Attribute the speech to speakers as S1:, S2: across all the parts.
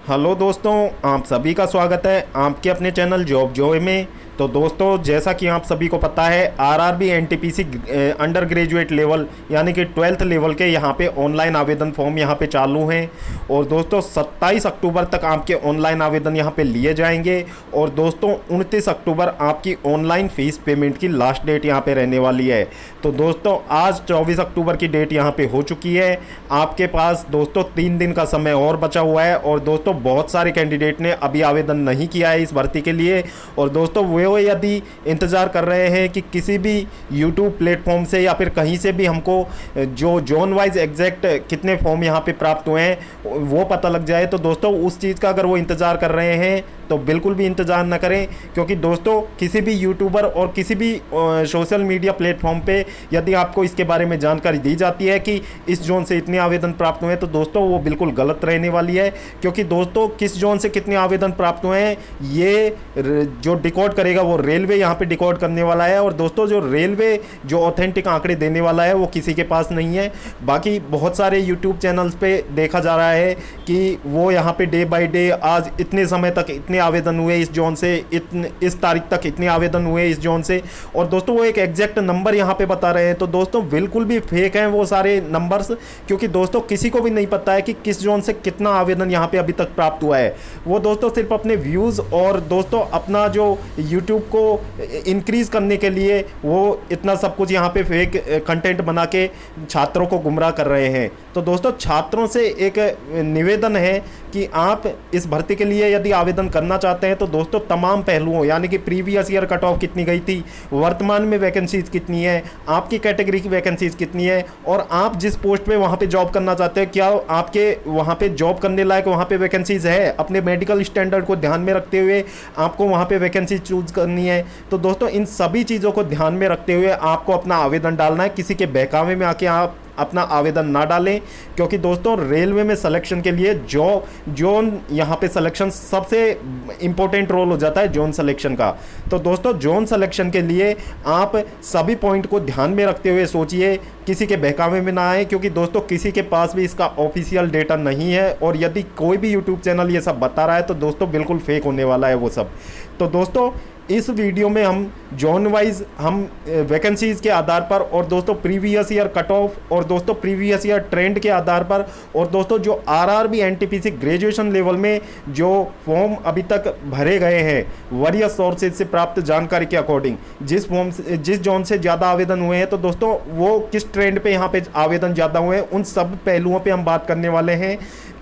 S1: Hello दोस्तों, आप सभी का स्वागत है आपके अपने चैनल जॉब जॉय में। तो दोस्तों, जैसा कि आप सभी को पता है, RRB NTPC under graduate level यानी कि 12th लेवल के यहाँ पे ऑनलाइन आवेदन फॉर्म यहाँ पे चालू हैं। और दोस्तों 27 अक्टूबर तक आपके ऑनलाइन आवेदन यहाँ पे लिए जाएंगे। और दोस्तों 29 अक्टूबर आपकी ऑनलाइन फ़ीस पेमेंट की लास्ट डेट यहाँ पे रहने वाली है। तो दोस्तों आज 24 अक्टूबर की डेट यहाँ पे हो चुकी है। आपके पास दोस्तों 3 दिन का समय और बचा हुआ है। और दोस्तों बहुत सारे कैंडिडेट ने अभी आवेदन नहीं किया है इस भर्ती के लिए। और दोस्तों वो यदि इंतज़ार कर रहे हैं कि किसी भी यूट्यूब प्लेटफॉर्म से या फिर कहीं से भी हमको जो जोन वाइज एग्जैक्ट कितने फॉर्म यहाँ पे प्राप्त हुए हैं वो पता लग जाए, तो दोस्तों उस चीज़ का अगर वो इंतज़ार कर रहे हैं तो बिल्कुल भी इंतज़ार ना करें। क्योंकि दोस्तों किसी भी यूट्यूबर और किसी भी सोशल मीडिया प्लेटफॉर्म पे यदि आपको इसके बारे में जानकारी दी जाती है कि इस जोन से इतने आवेदन प्राप्त हुए हैं, तो दोस्तों वो बिल्कुल गलत रहने वाली है। क्योंकि दोस्तों किस जोन से कितने आवेदन प्राप्त हुए हैं ये जो डिकोड करेगा वो रेलवे यहाँ पे डिकोड करने वाला है। और दोस्तों जो रेलवे जो ऑथेंटिक आंकड़े देने वाला है वो किसी के पास नहीं है। बाकी बहुत सारे यूट्यूब चैनल्स पे देखा जा रहा है कि वो यहाँ पे डे बाय डे आज इतने समय तक इतने आवेदन हुए इस जोन से, इस तारीख तक इतने आवेदन हुए इस जोन से। और दोस्तों वो एक एग्जैक्ट नंबर यहाँ पे बता रहे हैं। तो दोस्तों बिल्कुल भी फेक हैं वो सारे नंबर्स। क्योंकि दोस्तों किसी को भी नहीं पता है कि किस जोन से कितना आवेदन यहाँ पे अभी तक प्राप्त हुआ है। वो दोस्तों सिर्फ अपने व्यूज़ और दोस्तों अपना जो यूट्यूब को इंक्रीज करने के लिए वो इतना सब कुछ यहाँ पे फेक कंटेंट बना के छात्रों को गुमराह कर रहे हैं। तो दोस्तों छात्रों से एक निवेदन है कि आप इस भर्ती के लिए यदि आवेदन करना चाहते हैं तो दोस्तों तमाम पहलुओं यानी कि प्रीवियस ईयर कट ऑफ कितनी गई थी, वर्तमान में वैकेंसीज कितनी है, आपकी कैटेगरी की वैकेंसीज कितनी है, और आप जिस पोस्ट पे वहाँ पे जॉब करना चाहते हैं क्या आपके वहाँ पे जॉब करने लायक वहाँ पे वैकेंसीज है, अपने मेडिकल स्टैंडर्ड को ध्यान में रखते हुए आपको वहाँ पे वैकेंसी चूज करनी है। तो दोस्तों इन सभी चीज़ों को ध्यान में रखते हुए आपको अपना आवेदन डालना है। किसी के बहकावे में आके आप अपना आवेदन ना डालें। क्योंकि दोस्तों रेलवे में सिलेक्शन के लिए जोन यहाँ पे सिलेक्शन सबसे इम्पोर्टेंट रोल हो जाता है जोन सिलेक्शन का। तो दोस्तों जोन सिलेक्शन के लिए आप सभी पॉइंट को ध्यान में रखते हुए सोचिए, किसी के बहकावे में ना आए। क्योंकि दोस्तों किसी के पास भी इसका ऑफिशियल डेटा नहीं है। और यदि कोई भी यूट्यूब चैनल ये सब बता रहा है तो दोस्तों बिल्कुल फेक होने वाला है वो सब। तो दोस्तों इस वीडियो में हम जोन वाइज हम वैकेंसीज़ के आधार पर और दोस्तों प्रीवियस ईयर कट ऑफ और दोस्तों प्रीवियस ईयर ट्रेंड के आधार पर और दोस्तों जो आरआरबी एनटीपीसी ग्रेजुएशन लेवल में जो फॉर्म अभी तक भरे गए हैं वरियस सोर्सेज से प्राप्त जानकारी के अकॉर्डिंग जिस जोन से ज़्यादा आवेदन हुए हैं तो दोस्तों वो किस ट्रेंड पे यहाँ पे आवेदन ज़्यादा हुए हैं, उन सब पहलुओं पर हम बात करने वाले हैं,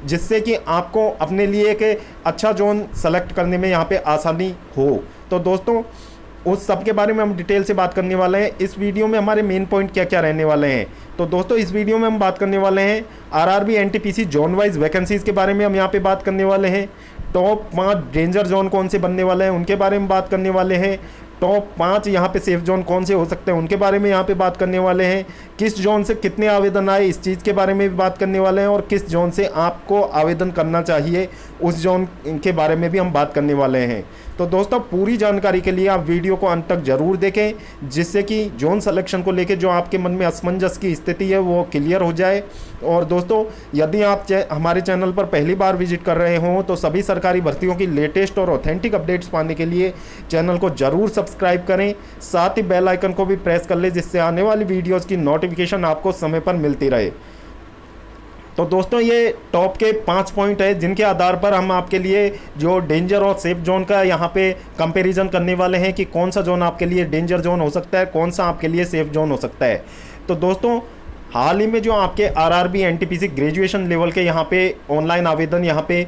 S1: जिससे कि आपको अपने लिए एक अच्छा जोन सेलेक्ट करने में यहाँ पे आसानी हो। तो दोस्तों उस सब के बारे में हम डिटेल से बात करने वाले हैं। इस वीडियो में हमारे मेन पॉइंट क्या क्या रहने वाले हैं। तो दोस्तों इस वीडियो में हम बात करने वाले हैं RRB NTPC zone wise vacancies के बारे में हम यहाँ पे बात करने वाले हैं। टॉप 5 डेंजर जोन कौन से बनने वाले हैं उनके बारे में बात करने वाले हैं। टॉप 5 यहाँ पे सेफ जोन कौन से हो सकते हैं उनके बारे में यहाँ पे बात करने वाले हैं। किस जोन से कितने आवेदन आए इस चीज़ के बारे में भी बात करने वाले हैं। और किस जोन से आपको आवेदन करना चाहिए उस जोन के बारे में भी हम बात करने वाले हैं। तो दोस्तों पूरी जानकारी के लिए आप वीडियो को अंत तक जरूर देखें, जिससे कि जोन सिलेक्शन को लेकर जो आपके मन में असमंजस की स्थिति है वो क्लियर हो जाए। और दोस्तों यदि आप हमारे चैनल पर पहली बार विजिट कर रहे हों तो सभी सरकारी भर्तियों की लेटेस्ट और ऑथेंटिक अपडेट्स पाने के लिए चैनल को जरूर सब्सक्राइब करें, साथ ही बेल आइकन को भी प्रेस कर लें, जिससे आने वाली वीडियोज़ की नोटिफिकेशन आपको समय पर मिलती रहे। तो दोस्तों ये टॉप के 5 पॉइंट है जिनके आधार पर हम आपके लिए जो डेंजर और सेफ जोन का यहाँ पे कंपैरिजन करने वाले हैं कि कौन सा जोन आपके लिए डेंजर जोन हो सकता है, कौन सा आपके लिए सेफ जोन हो सकता है। तो दोस्तों हाल ही में जो आपके आरआरबी एनटीपीसी ग्रेजुएशन लेवल के यहाँ पे ऑनलाइन आवेदन यहाँ पे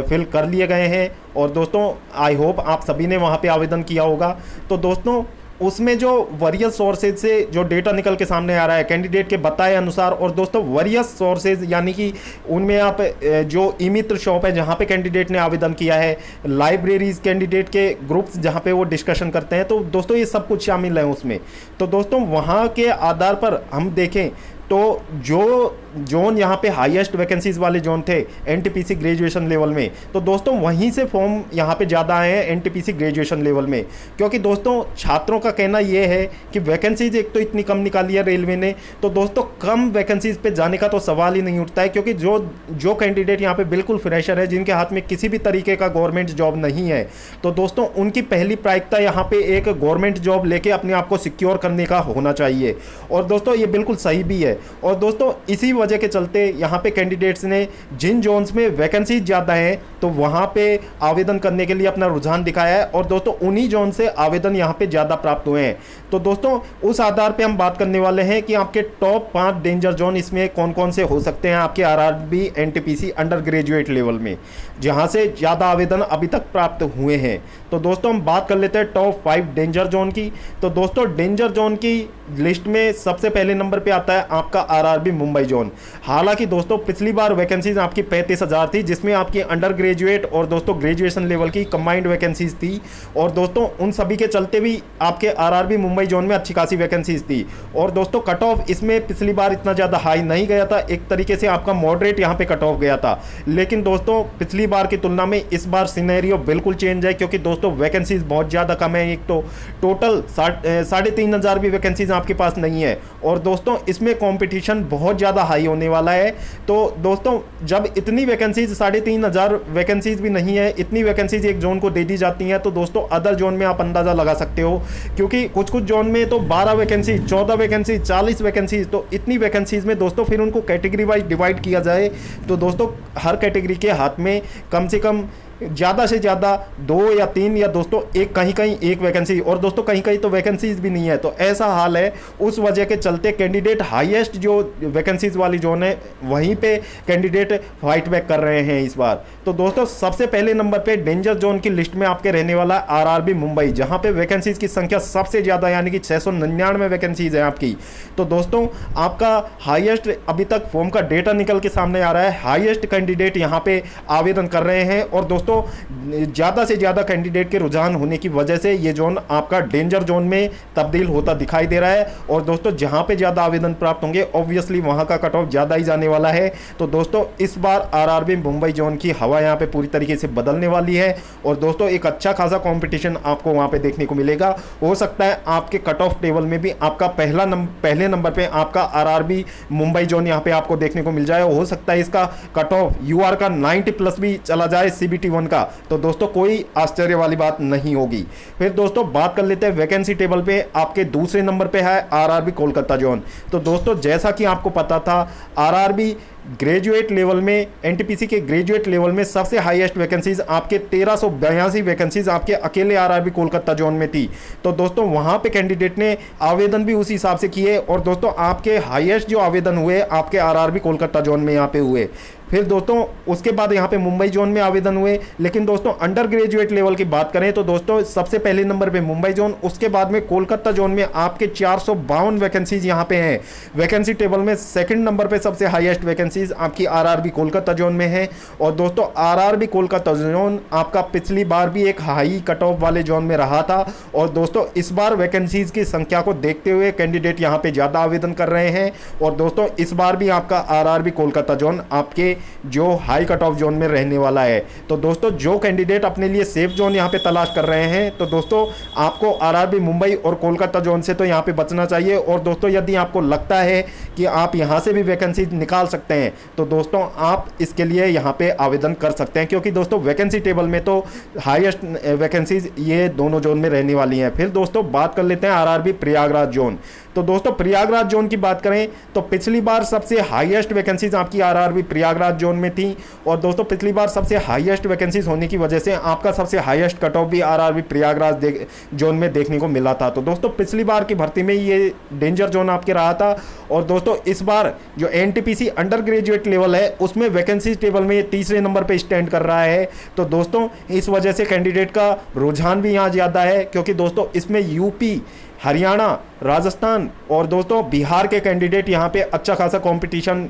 S1: फिल कर लिए गए हैं। और दोस्तों आई होप आप सभी ने वहाँ पे आवेदन किया होगा। तो दोस्तों उसमें जो वरियस सोर्सेज से जो डेटा निकल के सामने आ रहा है कैंडिडेट के बताए अनुसार, और दोस्तों वरियस सोर्सेज यानी कि उनमें आप जो ई मित्र शॉप है जहाँ पे कैंडिडेट ने आवेदन किया है, लाइब्रेरीज कैंडिडेट के ग्रुप्स जहाँ पे वो डिस्कशन करते हैं, तो दोस्तों ये सब कुछ शामिल है उसमें। तो दोस्तों वहाँ के आधार पर हम देखें तो जो जोन यहाँ पे हाईएस्ट वैकेंसीज वाले जोन थे एनटीपीसी ग्रेजुएशन लेवल में, तो दोस्तों वहीं से फॉर्म यहाँ पे ज़्यादा आए हैं एनटीपीसी ग्रेजुएशन लेवल में। क्योंकि दोस्तों छात्रों का कहना ये है कि वैकेंसीज एक तो इतनी कम निकाली है रेलवे ने, तो दोस्तों कम वैकेंसीज पे जाने का तो सवाल ही नहीं उठता है। क्योंकि जो कैंडिडेट यहाँ पे बिल्कुल फ्रेशर है, जिनके हाथ में किसी भी तरीके का गवर्नमेंट जॉब नहीं है, तो दोस्तों उनकी पहली प्राथमिकता यहाँ पे एक गवर्नमेंट जॉब लेके अपने आप को सिक्योर करने का होना चाहिए। और दोस्तों ये बिल्कुल सही भी है। और दोस्तों इसी वजह के चलते यहाँ पे कैंडिडेट्स ने जिन जोन्स में वैकेंसी ज़्यादा है तो वहाँ पे आवेदन करने के लिए अपना रुझान दिखाया है, और दोस्तों उन्हीं जोन से आवेदन यहाँ पे ज़्यादा प्राप्त हुए हैं। तो दोस्तों उस आधार पे हम बात करने वाले हैं कि आपके टॉप 5 डेंजर जोन इसमें कौन कौन से हो सकते हैं आपके RRB NTPC under graduate level में, जहाँ से ज़्यादा आवेदन अभी तक प्राप्त हुए हैं। तो दोस्तों हम बात कर लेते हैं टॉप 5 डेंजर जोन की। तो दोस्तों डेंजर जोन की लिस्ट में सबसे पहले नंबर पे आता है आपका आरआरबी मुंबई जोन। हालांकि दोस्तों पिछली बार वैकेंसीज आपकी 35,000 थी, जिसमें आपकी अंडर ग्रेजुएट और दोस्तों ग्रेजुएशन लेवल की कंबाइंड वैकेंसीज थी। और दोस्तों उन सभी के चलते भी आपके आरआरबी मुंबई जोन में अच्छी खासी वैकेंसीज थी। और दोस्तों कट ऑफ इसमें पिछली बार इतना ज़्यादा हाई नहीं गया था, एक तरीके से आपका मॉडरेट यहाँ पे कट ऑफ गया था। लेकिन दोस्तों पिछली बार की तुलना में इस बार सिनेरियो बिल्कुल चेंज है, क्योंकि दोस्तों वैकेंसीज बहुत ज़्यादा कम है। एक तो टोटल 3,500 भी वैकेंसीज आपके पास नहीं है, और दोस्तों इसमें कंपटीशन बहुत ज़्यादा हाई होने वाला है। तो दोस्तों जब इतनी वैकेंसीज 3,500 वैकेंसीज भी नहीं है, इतनी वैकेंसीज एक जोन को दे दी जाती हैं, तो दोस्तों अदर जोन में आप अंदाज़ा लगा सकते हो। क्योंकि कुछ कुछ जोन में तो 12 वैकेंसी, 14 वैकेंसी, 40 वैकेंसीज, तो इतनी वैकेंसीज में दोस्तों फिर उनको कैटेगरी वाइज डिवाइड किया जाए तो दोस्तों हर कैटेगरी के हाथ में कम से कम ज़्यादा से ज़्यादा 2 या 3 या दोस्तों एक कहीं कहीं एक वैकेंसी, और दोस्तों कहीं कहीं तो वैकेंसीज भी नहीं है। तो ऐसा हाल है, उस वजह के चलते कैंडिडेट हाईएस्ट जो वैकेंसीज वाली जोन है वहीं पे कैंडिडेट फाइट बैक कर रहे हैं इस बार। तो दोस्तों सबसे पहले नंबर पे डेंजर जोन की लिस्ट में आपके रहने वाला आरआरबी मुंबई, जहाँ पे वैकेंसीज की संख्या सबसे ज़्यादा यानी कि 699 वैकेंसीज है आपकी। तो दोस्तों आपका हाईएस्ट अभी तक फॉर्म का डेटा निकल के सामने आ रहा है, हाईएस्ट कैंडिडेट यहाँ पे आवेदन कर रहे हैं। और दोस्तों ज़्यादा से ज़्यादा कैंडिडेट के रुझान होने की वजह से ये जोन आपका डेंजर जोन में तब्दील होता दिखाई दे रहा है। और दोस्तों जहाँ पे ज़्यादा आवेदन प्राप्त होंगे ऑब्वियसली वहाँ का कट ऑफ ज़्यादा ही जाने वाला है। तो दोस्तों इस बार आरआरबी मुंबई जोन की हवा यहाँ पे पूरी तरीके से बदलने वाली है, और दोस्तों एक अच्छा खासा कंपटीशन आपको वहाँ पे देखने को मिलेगा। हो सकता है आपके कट ऑफ टेबल में भी आपका पहले नंबर पे आपका आरआरबी मुंबई जोन यहाँ पे आपको देखने को मिल जाए। हो सकता है इसका कट ऑफ यूआर का 90+ भी चला जाए CBT 1 का, तो दोस्तों कोई आश्चर्य वाली बात नहीं होगी। फिर दोस्तों बात कर लेते हैं वैकेंसी टेबल पे आपके दूसरे नंबर पे है आरआरबी कोलकाता जोन। तो दोस्तों जैसा कि आपको पता था आरआरबी ग्रेजुएट लेवल में, एनटीपीसी के ग्रेजुएट लेवल में सबसे हाईएस्ट वैकेंसीज आपके 1382 वैकेंसीज आपके अकेले आरआरबी कोलकाता जोन में थी। तो दोस्तों वहाँ पे कैंडिडेट ने आवेदन भी उसी हिसाब से किए, और दोस्तों आपके हाईएस्ट जो आवेदन हुए आपके आरआरबी कोलकाता जोन में यहाँ पे हुए। फिर दोस्तों उसके बाद यहाँ पे मुंबई जोन में आवेदन हुए। लेकिन दोस्तों अंडर ग्रेजुएट लेवल की बात करें तो दोस्तों सबसे पहले नंबर पे मुंबई जोन, उसके बाद में कोलकाता जोन में आपके 452 वैकेंसीज यहाँ पे हैं। वैकेंसी टेबल में सेकंड नंबर पे सबसे हाईएस्ट वैकेंसीज आपकी आरआरबी कोलकाता जोन में है। और दोस्तों आरआरबी कोलकाता जोन आपका पिछली बार भी एक हाई कट ऑफ वाले जोन में रहा था, और दोस्तों इस बार वैकेंसीज की संख्या को देखते हुए कैंडिडेट यहाँ पे ज़्यादा आवेदन कर रहे हैं। और दोस्तों इस बार भी आपका आरआरबी कोलकाता जोन आपके जो हाई कट ऑफ जोन में रहने वाला है। तो दोस्तों जो कैंडिडेट अपने लिए सेफ जोन यहाँ पे तलाश कर रहे हैं, तो दोस्तों आपको आरआरबी मुंबई और कोलकाता जोन से तो यहाँ पे बचना चाहिए। और दोस्तों यदि आपको लगता है कि आप यहाँ से भी वैकेंसी निकाल सकते हैं, तो दोस्तों आप इसके लिए यहाँ पे आवेदन कर सकते हैं, क्योंकि दोस्तों वैकेंसी टेबल में तो हाईएस्ट वैकेंसीज ये दोनों जोन में रहने वाली हैं। फिर दोस्तों बात कर लेते हैं आरआरबी प्रयागराज जोन। तो दोस्तों प्रयागराज जोन की बात करें तो पिछली बार सबसे हाईएस्ट वैकेंसीज आपकी आरआरबी प्रयागराज जोन में थी। और दोस्तों पिछली बार सबसे हाईएस्ट वैकेंसीज होने की वजह से आपका सबसे हाईएस्ट कट ऑफ भी आरआरबी प्रयागराज जोन में देखने को मिला था। तो दोस्तों पिछली बार की भर्ती में ये डेंजर जोन आपके रहा था। और दोस्तों इस बार जो एनटीपीसी अंडर ग्रेजुएट लेवल है उसमें वैकेंसी टेबल में ये तीसरे नंबर पर स्टैंड कर रहा है। तो दोस्तों इस वजह से कैंडिडेट का रुझान भी यहाँ ज़्यादा है, क्योंकि दोस्तों इसमें यूपी हरियाणा, राजस्थान और दोस्तों बिहार के कैंडिडेट यहाँ पे अच्छा खासा कंपटीशन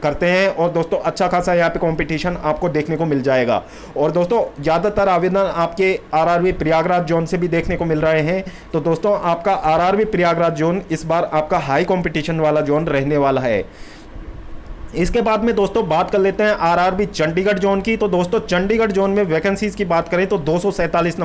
S1: करते हैं और दोस्तों अच्छा खासा यहाँ पे कंपटीशन आपको देखने को मिल जाएगा। और दोस्तों ज़्यादातर आवेदन आपके आरआरबी प्रयागराज जोन से भी देखने को मिल रहे हैं। तो दोस्तों आपका आरआरबी प्रयागराज जोन इस बार आपका हाई कंपटीशन वाला जोन रहने वाला है। इसके बाद में दोस्तों बात कर लेते हैं आरआरबी चंडीगढ़ जोन की। तो दोस्तों चंडीगढ़ जोन में वैकेंसीज की बात करें तो 247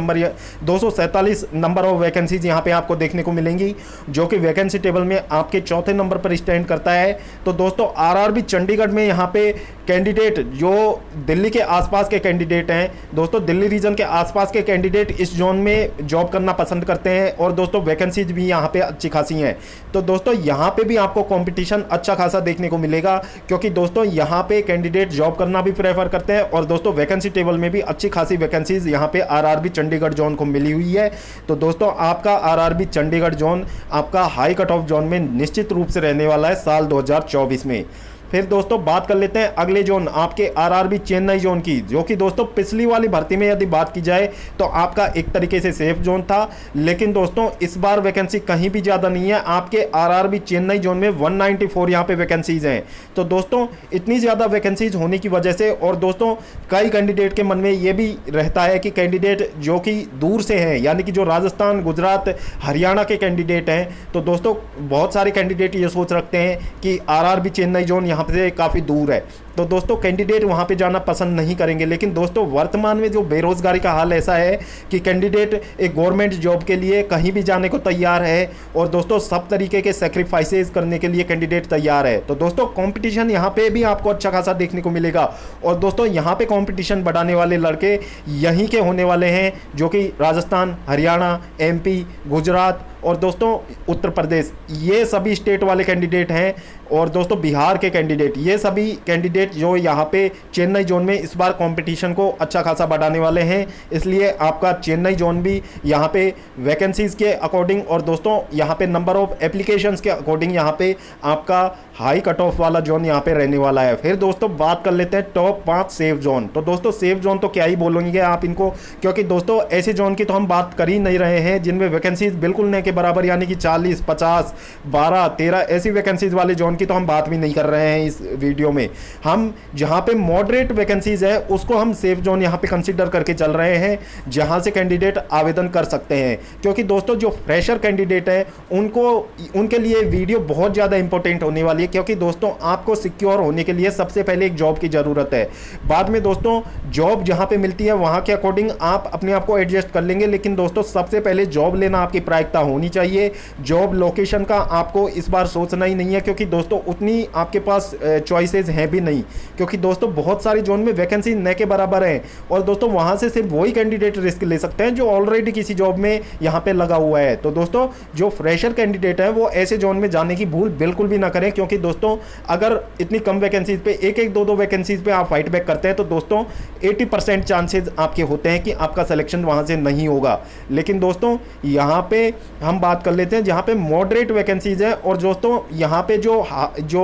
S1: नंबर ऑफ वैकेंसीज यहाँ पे आपको देखने को मिलेंगी, जो कि वैकेंसी टेबल में आपके चौथे नंबर पर स्टैंड करता है। तो दोस्तों आरआरबी चंडीगढ़ में यहाँ पे कैंडिडेट जो दिल्ली के आसपास के कैंडिडेट हैं, दोस्तों दिल्ली रीजन के आसपास के कैंडिडेट इस जोन में जॉब करना पसंद करते हैं और दोस्तों वैकेंसीज भी यहाँ पे अच्छी खासी हैं। तो दोस्तों यहाँ पे भी आपको कॉम्पिटिशन अच्छा खासा देखने को मिलेगा, क्योंकि दोस्तों यहाँ पे कैंडिडेट जॉब करना भी प्रेफर करते हैं और दोस्तों वैकेंसी टेबल में भी अच्छी खासी वैकेंसीज यहाँ पे आरआरबी चंडीगढ़ जोन को मिली हुई है। तो दोस्तों आपका आरआरबी चंडीगढ़ जोन आपका हाई कट ऑफ जोन में निश्चित रूप से रहने वाला है साल 2024 में। फिर दोस्तों बात कर लेते हैं अगले जोन आपके आरआरबी चेन्नई जोन की, जो कि दोस्तों पिछली वाली भर्ती में यदि बात की जाए तो आपका एक तरीके से सेफ जोन था, लेकिन दोस्तों इस बार वैकेंसी कहीं भी ज़्यादा नहीं है। आपके आरआरबी चेन्नई जोन में 194 यहाँ पे वैकेंसीज हैं। तो दोस्तों इतनी ज़्यादा वैकेंसीज होने की वजह से और दोस्तों कई कैंडिडेट के मन में ये भी रहता है कि कैंडिडेट जो कि दूर से हैं, यानी कि जो राजस्थान, गुजरात, हरियाणा के कैंडिडेट हैं, तो दोस्तों बहुत सारे कैंडिडेट ये सोच रखते हैं कि आरआरबी चेन्नई जोन यहाँ से काफ़ी दूर है, तो दोस्तों कैंडिडेट वहाँ पे जाना पसंद नहीं करेंगे। लेकिन दोस्तों वर्तमान में जो बेरोजगारी का हाल ऐसा है कि कैंडिडेट एक गवर्नमेंट जॉब के लिए कहीं भी जाने को तैयार है और दोस्तों सब तरीके के सेक्रीफाइसेस करने के लिए कैंडिडेट तैयार है। तो दोस्तों कंपटीशन यहाँ पे भी आपको अच्छा खासा देखने को मिलेगा और दोस्तों यहाँ पे कंपटीशन बढ़ाने वाले लड़के यहीं के होने वाले हैं, जो कि राजस्थान, हरियाणा, एमपी, गुजरात और दोस्तों उत्तर प्रदेश, ये सभी स्टेट वाले कैंडिडेट हैं और दोस्तों बिहार के कैंडिडेट, ये सभी कैंडिडेट जो यहाँ पे चेन्नई जोन में इस बार कंपटीशन को अच्छा खासा बढ़ाने वाले हैं। इसलिए आपका चेन्नई जोन भी यहाँ पे वैकेंसीज के अकॉर्डिंग और दोस्तों यहाँ पे नंबर ऑफ एप्लीकेशंस के अकॉर्डिंग यहाँ पे आपका हाई कट ऑफ वाला जोन यहाँ पे रहने वाला है। फिर दोस्तों बात कर लेते हैं टॉप 5 सेफ जोन। तो दोस्तों सेफ जोन तो क्या ही बोलेंगे आप इनको, क्योंकि दोस्तों ऐसे जोन की तो हम बात कर ही नहीं रहे हैं जिनमें वैकेंसीज बिल्कुल नहीं के बराबर, यानी कि 40, 50, 12, 13 ऐसी वैकेंसीज वाले जोन की तो हम बात भी नहीं कर रहे हैं इस वीडियो में। हम जहां पे मॉडरेट वैकेंसीज है उसको हम सेफ जोन यहां पे कंसीडर करके चल रहे हैं, जहां से कैंडिडेट आवेदन कर सकते हैं। क्योंकि दोस्तों जो फ्रेशर कैंडिडेट है उनके लिए वीडियो बहुत ज़्यादा इंपॉर्टेंट होने वाली है, क्योंकि दोस्तों आपको सिक्योर होने के लिए सबसे पहले एक जॉब की ज़रूरत है। बाद में दोस्तों जॉब जहाँ पे मिलती है वहाँ के अकॉर्डिंग आप अपने आप को एडजस्ट कर लेंगे, लेकिन दोस्तों सबसे पहले जॉब लेना आपकी प्राथमिकता होनी चाहिए। जॉब लोकेशन का आपको इस बार सोचना ही नहीं है, क्योंकि दोस्तों उतनी आपके पास चॉइसेस हैं भी नहीं, क्योंकि दोस्तों बहुत सारे जोन में वैकेंसी न के बराबर है और दोस्तों वहाँ से सिर्फ वही कैंडिडेट रिस्क ले सकते हैं जो ऑलरेडी किसी जॉब में यहाँ पे लगा हुआ है। तो दोस्तों जो फ्रेशर कैंडिडेट है वो ऐसे जोन में जाने की भूल बिल्कुल भी ना करें, क्योंकि दोस्तों अगर इतनी कम वैकेंसीज पे एक दो वैकेंसीज पे आप फाइट बैक करते हैं तो दोस्तों 80% चांसेस आपके होते हैं कि आपका सिलेक्शन वहाँ से नहीं होगा। लेकिन दोस्तों यहाँ पे हम बात कर लेते हैं जहाँ पे मॉडरेट वैकेंसीज है और दोस्तों यहाँ पे जो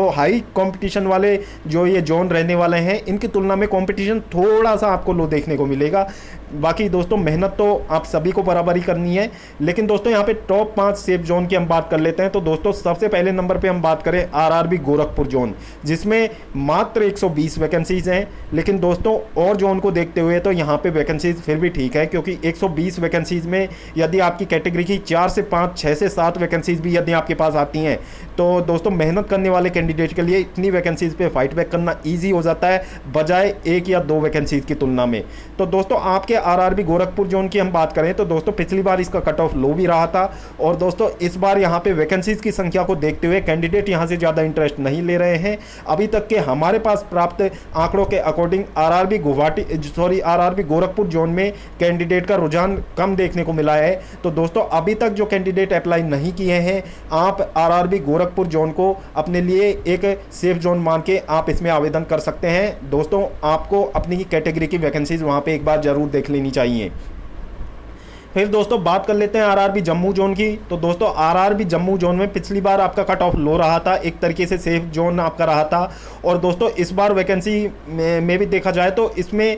S1: हाई कंपटीशन वाले जो ये जोन रहने वाले हैं इनकी तुलना में कंपटीशन थोड़ा सा आपको लो देखने को मिलेगा। बाकी दोस्तों मेहनत तो आप सभी को बराबर ही करनी है। लेकिन दोस्तों यहाँ पे टॉप 5 सेफ जोन की हम बात कर लेते हैं। तो दोस्तों सबसे पहले नंबर पे हम बात करें आरआरबी गोरखपुर जोन, जिसमें मात्र 120 वैकेंसीज हैं। लेकिन दोस्तों और जोन को देखते हुए तो यहाँ पे वैकेंसीज फिर भी ठीक है, क्योंकि 120 वैकेंसीज में यदि आपकी कैटेगरी की 4 से 5, 6 से 7 वैकेंसीज भी यदि आपके पास आती हैं तो दोस्तों मेहनत करने वाले कैंडिडेट के लिए इतनी वैकेंसीज पे फाइट बैक करना ईजी हो जाता है, बजाय 1 या 2 वैकेंसीज की तुलना में। तो दोस्तों आपके आरआरबी गोरखपुर जोन की हम बात करें तो दोस्तों पिछली बार इसका कट ऑफ लो भी रहा था और दोस्तों इस बार यहाँ पे वैकेंसीज की संख्या को देखते हुए कैंडिडेट यहाँ से ज़्यादा इंटरेस्ट नहीं ले रहे हैं। अभी तक के हमारे पास प्राप्त आंकड़ों के अकॉर्डिंग आरआरबी गोरखपुर जोन में कैंडिडेट का रुझान कम देखने को मिला है। तो दोस्तों अभी तक जो कैंडिडेट अप्लाई नहीं किए हैं, आप आरआरबी गोरखपुर जोन को अपने लिए एक सेफ जोन मान के आप इसमें आवेदन कर सकते हैं। दोस्तों आपको अपनी कैटेगरी की वैकेंसीज वहाँ पे एक बार जरूर देख लेनी चाहिए। फिर दोस्तों बात कर लेते हैं आरआरबी जम्मू जोन की। तो दोस्तों आरआरबी जम्मू जोन में पिछली बार आपका कट ऑफ लो रहा था, एक तरीके से सेफ जोन आपका रहा था। और दोस्तों इस बार वैकेंसी में भी देखा जाए तो इसमें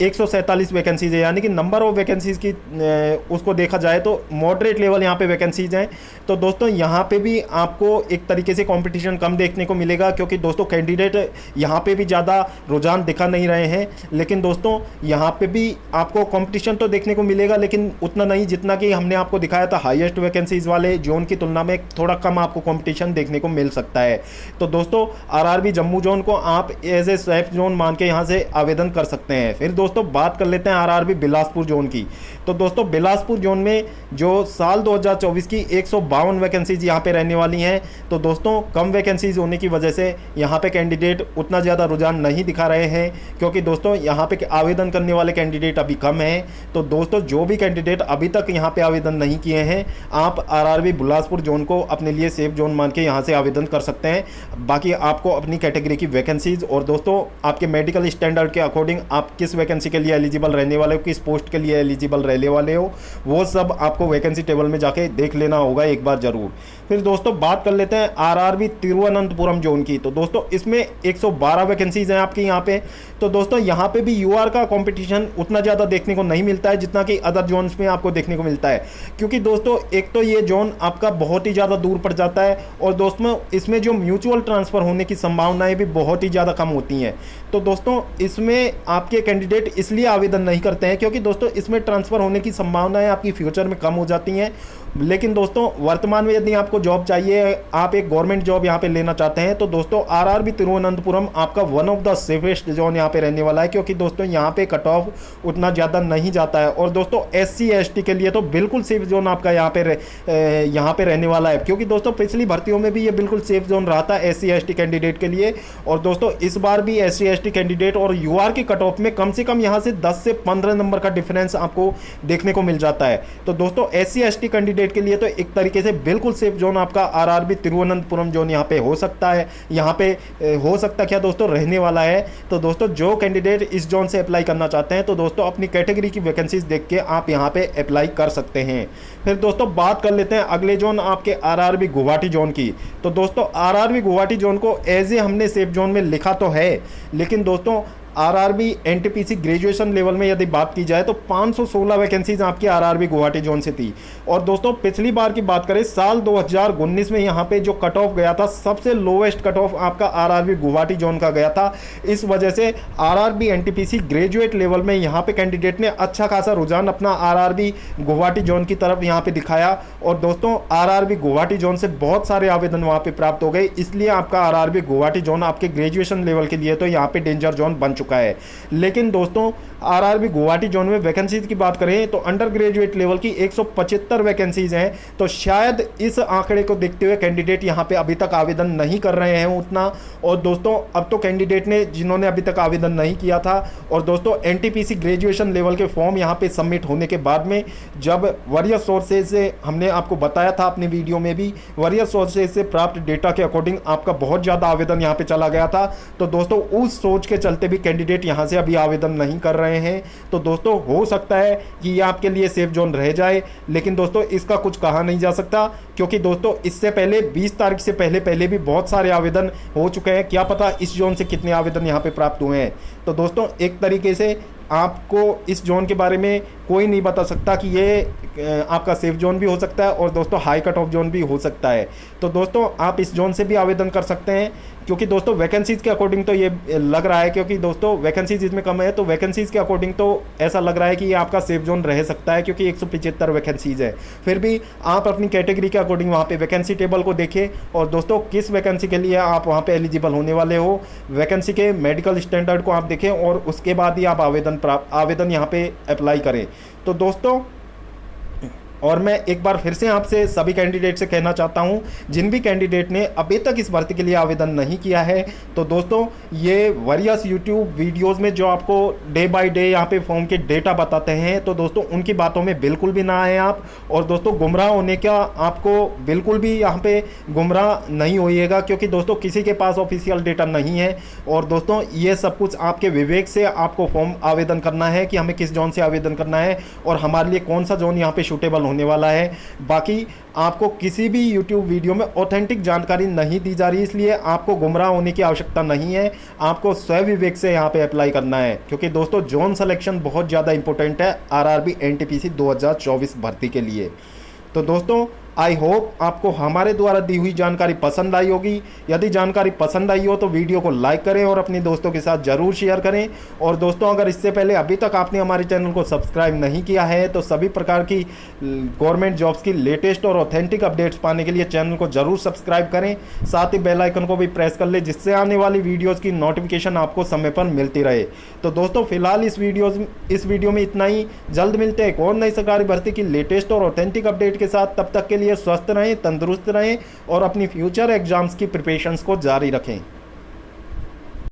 S1: 147 वैकेंसीज है, यानी कि नंबर ऑफ वैकेंसीज की उसको देखा जाए तो मॉडरेट लेवल यहाँ पे वैकेंसीज हैं। तो दोस्तों यहाँ पे भी आपको एक तरीके से कंपटीशन कम देखने को मिलेगा, क्योंकि दोस्तों कैंडिडेट यहाँ पे भी ज़्यादा रुझान दिखा नहीं रहे हैं। लेकिन दोस्तों यहाँ पे भी आपको कंपटीशन तो देखने को मिलेगा, लेकिन उतना नहीं जितना कि हमने आपको दिखाया था हाईएस्ट वैकेंसीज वाले जोन की तुलना में थोड़ा कम आपको कंपटीशन देखने को मिल सकता है। तो दोस्तों आरआरबी जम्मू जोन को आप एज ए सेफ जोन मान के यहाँ से आवेदन कर सकते हैं। फिर दोस्तों बात कर लेते हैं आरआरबी बिलासपुर जोन की। तो दोस्तों बिलासपुर जोन में जो साल 2024 की 152 वैकेंसीज यहाँ पे रहने वाली हैं। तो दोस्तों कम वैकेंसीज होने की वजह से यहाँ पे कैंडिडेट उतना ज़्यादा रुझान नहीं दिखा रहे हैं, क्योंकि दोस्तों यहाँ पे आवेदन करने वाले कैंडिडेट अभी कम हैं। तो दोस्तों जो भी कैंडिडेट अभी तक यहाँ पे आवेदन नहीं किए हैं, आप आरआरबी बिलासपुर जोन को अपने लिए सेफ जोन मान के यहाँ से आवेदन कर सकते हैं। बाकी आपको अपनी कैटेगरी की वैकेंसीज और दोस्तों आपके मेडिकल स्टैंडर्ड के अकॉर्डिंग आप किस वैकेंसी के लिए एलिजिबल रहने वाले हो, किस पोस्ट के लिए एलिजिबल रहने वाले हो, वो सब आपको वैकेंसी टेबल में जाके देख लेना होगा एक बार ज़रूर। फिर दोस्तों बात कर लेते हैं आरआरबी तिरुवनंतपुरम जोन की। तो दोस्तों इसमें 112 वैकेंसीज हैं आपकी यहाँ पे। तो दोस्तों यहाँ पे भी यूआर का कंपटीशन उतना ज़्यादा देखने को नहीं मिलता है जितना कि अदर जोन्स में आपको देखने को मिलता है, क्योंकि दोस्तों एक तो ये जोन आपका बहुत ही ज़्यादा दूर पड़ जाता है, और दोस्तों इसमें जो म्यूचुअल ट्रांसफ़र होने की संभावनाएं भी बहुत ही ज़्यादा कम होती हैं। तो दोस्तों इसमें आपके कैंडिडेट इसलिए आवेदन नहीं करते हैं क्योंकि दोस्तों इसमें ट्रांसफ़र होने की संभावनाएं आपकी फ्यूचर में कम हो जाती हैं। लेकिन दोस्तों वर्तमान में यदि आपको जॉब चाहिए, आप एक गवर्नमेंट जॉब यहाँ पे लेना चाहते हैं, तो दोस्तों आरआरबी तिरुवनंतपुरम आपका one of the safest zone यहाँ पे रहने वाला है, क्योंकि दोस्तों यहाँ पे कट ऑफ उतना ज़्यादा नहीं जाता है। और दोस्तों SC ST के लिए तो बिल्कुल सेफ जोन आपका यहाँ पे रहने वाला है, क्योंकि दोस्तों पिछली भर्तियों में भी ये बिल्कुल सेफ जोन रहा था SC ST कैंडिडेट के लिए। और दोस्तों इस बार भी SC ST कैंडिडेट और UR के कट ऑफ में कम से कम यहाँ से 10 से 15 नंबर का डिफरेंस आपको देखने को मिल जाता है। तो दोस्तों SC ST कैंडिडेट के लिए तो एक तरीके से बिल्कुल सेफ जोन आपका आरआरबी तिरुवनंतपुरम जोन यहाँ पे हो सकता है। यहाँ पे हो सकता क्या दोस्तों रहने वाला है। तो दोस्तों जो कैंडिडेट इस जोन से अप्लाई करना चाहते हैं, तो दोस्तों अपनी कैटेगरी की वैकेंसीज देख के आप यहाँ पे अप्लाई कर सकते हैं। फिर दोस्तों बात कर लेते हैं अगले जोन आपके आरआरबी गुवाहाटी जोन की। तो दोस्तों आरआरबी गुवाहाटी जोन को एज ए हमने सेफ जोन में लिखा तो है, लेकिन दोस्तों आरआरबी एनटीपीसी ग्रेजुएशन लेवल में यदि बात की जाए तो 516 वैकेंसीज आपकी आरआरबी गुवाहाटी जोन से थी। और दोस्तों पिछली बार की बात करें साल 2019 में यहाँ पे जो कट ऑफ गया था, सबसे लोवेस्ट कट ऑफ आपका आरआरबी गुवाहाटी जोन का गया था। इस वजह से आरआरबी एनटीपीसी ग्रेजुएट लेवल में यहाँ पे कैंडिडेट ने अच्छा खासा रुझान अपना आरआरबी गुवाहाटी जोन की तरफ यहाँ पे दिखाया। और दोस्तों आरआरबी गुवाहाटी जोन से बहुत सारे आवेदन वहाँ पे प्राप्त हो गए, इसलिए आपका आरआरबी गुवाहाटी जोन आपके ग्रेजुएशन लेवल के लिए तो यहाँ पे डेंजर जोन बन चुका है। लेकिन दोस्तों आरआरबी गुवाहाटी जोन में वैकेंसीज की बात करें तो अंडर ग्रेजुएट लेवल की 175 वैकेंसीज हैं। तो शायद इस आंकड़े को देखते हुए कैंडिडेट यहां पे अभी तक आवेदन नहीं कर रहे हैं उतना। और दोस्तों अब तो कैंडिडेट ने जिन्होंने अभी तक आवेदन नहीं किया था, और दोस्तों एनटीपीसी ग्रेजुएशन लेवल के फॉर्म यहां पे सबमिट होने के बाद में, जब वरीय सोर्सेज से हमने आपको बताया था अपनी वीडियो में भी, वरीय सोर्सेज से प्राप्त डेटा के अकॉर्डिंग आपका बहुत ज़्यादा आवेदन यहाँ पे चला गया था। तो दोस्तों उस सोच के चलते भी कैंडिडेट यहाँ से अभी आवेदन नहीं कर रहे हैं। तो दोस्तों हो सकता है कि ये आपके लिए सेफ जोन रह जाए, लेकिन दोस्तों इसका कुछ कहा नहीं जा सकता, क्योंकि दोस्तों इससे पहले 20 तारीख से पहले भी बहुत सारे आवेदन हो चुके हैं। क्या पता इस जोन से कितने आवेदन यहाँ पे प्राप्त हुए हैं। तो दोस्तों एक तरीके से आपको इस जोन के बारे में कोई नहीं बता सकता कि ये आपका सेफ जोन भी हो सकता है और दोस्तों हाई कट ऑफ जोन भी हो सकता है। तो दोस्तों आप इस जोन से भी आवेदन कर सकते हैं, क्योंकि दोस्तों वैकेंसीज़ के अकॉर्डिंग तो ये लग रहा है, क्योंकि दोस्तों वैकेंसीज इसमें कम है, तो वैकेंसीज़ के अकॉर्डिंग तो ऐसा लग रहा है कि ये आपका सेफ जोन रह सकता है, क्योंकि 175 वैकेंसीज है। फिर भी आप अपनी कैटेगरी के अकॉर्डिंग वहाँ पे वैकेंसी टेबल को देखें, और दोस्तों किस वैकेंसी के लिए आप वहाँ पे एलिजिबल होने वाले हो, वैकेंसी के मेडिकल स्टैंडर्ड को आप देखें, और उसके बाद ही आप आवेदन यहाँ पे अप्लाई करें। तो दोस्तों और मैं एक बार फिर से आपसे सभी कैंडिडेट से कहना चाहता हूं, जिन भी कैंडिडेट ने अभी तक इस भर्ती के लिए आवेदन नहीं किया है, तो दोस्तों ये वरियस यूट्यूब वीडियोस में जो आपको डे बाय डे यहाँ पे फॉर्म के डेटा बताते हैं, तो दोस्तों उनकी बातों में बिल्कुल भी ना आए आप। और दोस्तों गुमराह होने का आपको बिल्कुल भी यहाँ पे गुमराह नहीं होइएगा, क्योंकि दोस्तों किसी के पास ऑफिशियल डेटा नहीं है। और दोस्तों ये सब कुछ आपके विवेक से आपको फॉर्म आवेदन करना है कि हमें किस जोन से आवेदन करना है और हमारे लिए कौन सा जोन यहाँ पे सूटेबल होने वाला है। बाकी आपको किसी भी यूट्यूब वीडियो में ऑथेंटिक जानकारी नहीं दी जा रही, इसलिए आपको गुमराह होने की आवश्यकता नहीं है। आपको स्व विवेक से यहाँ पे अप्लाई करना है, क्योंकि दोस्तों जोन सिलेक्शन बहुत ज़्यादा इंपॉर्टेंट है आरआरबी एनटीपीसी 2024 भर्ती के लिए। तो दोस्तों आई होप आपको हमारे द्वारा दी हुई जानकारी पसंद आई होगी। यदि जानकारी पसंद आई हो तो वीडियो को लाइक करें और अपने दोस्तों के साथ ज़रूर शेयर करें। और दोस्तों अगर इससे पहले अभी तक आपने हमारे चैनल को सब्सक्राइब नहीं किया है तो सभी प्रकार की गवर्नमेंट जॉब्स की लेटेस्ट और ऑथेंटिक अपडेट्स पाने के लिए चैनल को ज़रूर सब्सक्राइब करें। साथ ही बेल आइकन को भी प्रेस कर ले, जिससे आने वाली वीडियोज़ की नोटिफिकेशन आपको समय पर मिलती रहे। तो दोस्तों फिलहाल इस वीडियो में इतना ही। जल्द मिलते हैं एक और नई सरकारी भर्ती की लेटेस्ट और ऑथेंटिक अपडेट के साथ। तब तक के लिए स्वस्थ रहें, तंदुरुस्त रहें और अपनी फ्यूचर एग्जाम्स की प्रिपरेशंस को जारी रखें।